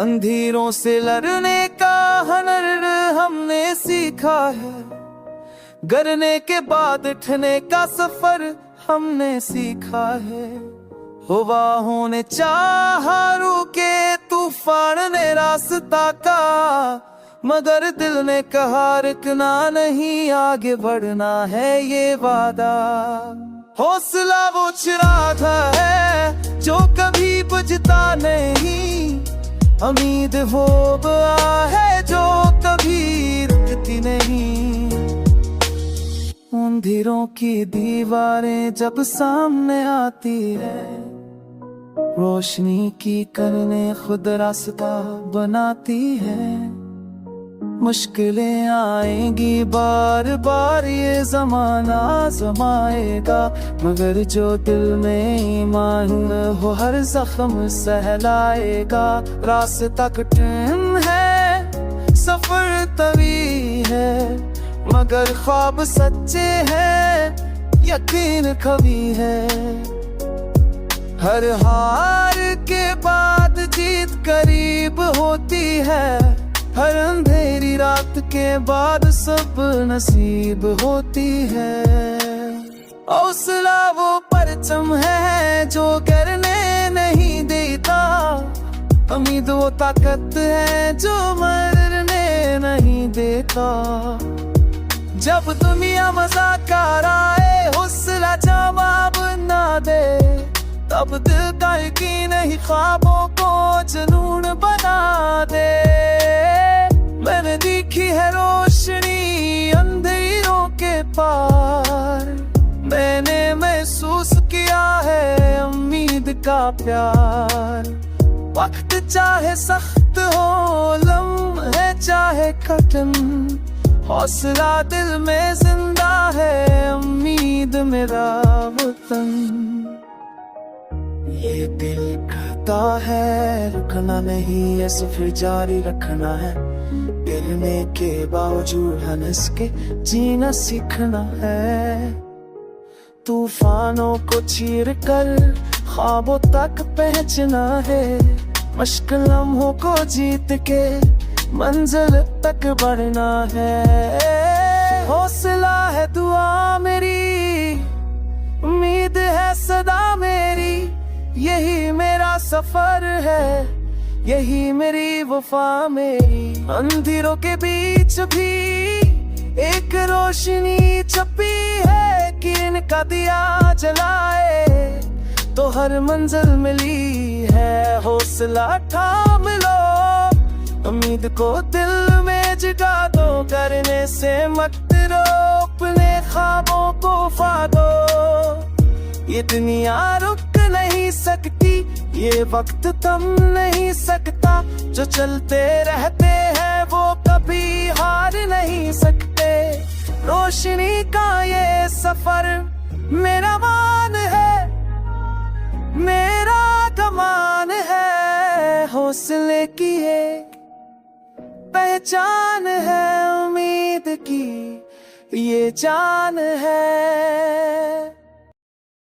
अंधेरों से लड़ने का हुनर हमने सीखा है, गिरने के बाद उठने का सफर हमने सीखा है। हवाओं ने चाहा रुके तूफान ने रास्ता का, मगर दिल ने कहा रुकना नहीं, आगे बढ़ना है ये वादा। हौसला वो चिराग है जो कभी बुझता नहीं, उम्मीद वो है जो कभी रुकती नहीं। अंधेरों की दीवारें जब सामने आती है, रोशनी की करने खुद रास्ता बनाती है। मुश्किलें आएंगी बार बार ये जमाना आजमाएगा, मगर जो दिल में ईमान हो हर जख्म सहलाएगा। रास्ता कठिन है, सफर तवी है, मगर ख्वाब सच्चे हैं, यकीन कभी है। हर हार के बाद जीत करीब होती है, हर अंधेरी रात के बाद सब नसीब होती है। हौसला वो परचम है जो गिरने नहीं देता, उम्मीद वो ताकत है जो मरने नहीं देता। जब दुनिया मजाक आए हौसला जवाब ना दे, तब दिल का यकीन ही ख्वाबों को जुनून बना दे। मैंने देखी है रोशनी अंधेरों के पार, मैंने महसूस किया है उम्मीद का प्यार। वक्त चाहे सख्त हो, लम्हे चाहे कठिन, हौसला दिल में जिंदा है, उम्मीद मेरा वतन। ये दिल कहता है रुकना नहीं है, सफर जारी रखना है। गिरने के बावजूद हंस के जीना सीखना है। तूफानों को चीर कर ख्वाबों तक पहुंचना है, मुश्किल लम्हों को जीत के मंजिल तक बढ़ना है। हौसला है दुआ मेरी, उम्मीद है सदा मेरी, यही मेरा सफर है, यही मेरी वफा मेरी। अंधेरों के बीच भी एक रोशनी छपी है, किरण का दिया जलाए तो हर मंजिल मिली है। हौसला थाम लो, उम्मीद को दिल में जगा दो, करने से मत रो, अपने ख्वाबों को फादो। ये दुनिया रुक नहीं सकती, ये वक्त थम नहीं सकता, जो चलते रहते हैं वो कभी हार नहीं सकते। रोशनी का ये सफर मेरा मान है, मेरा कमान है। हौसले की एक पहचान है, उम्मीद की ये जान है।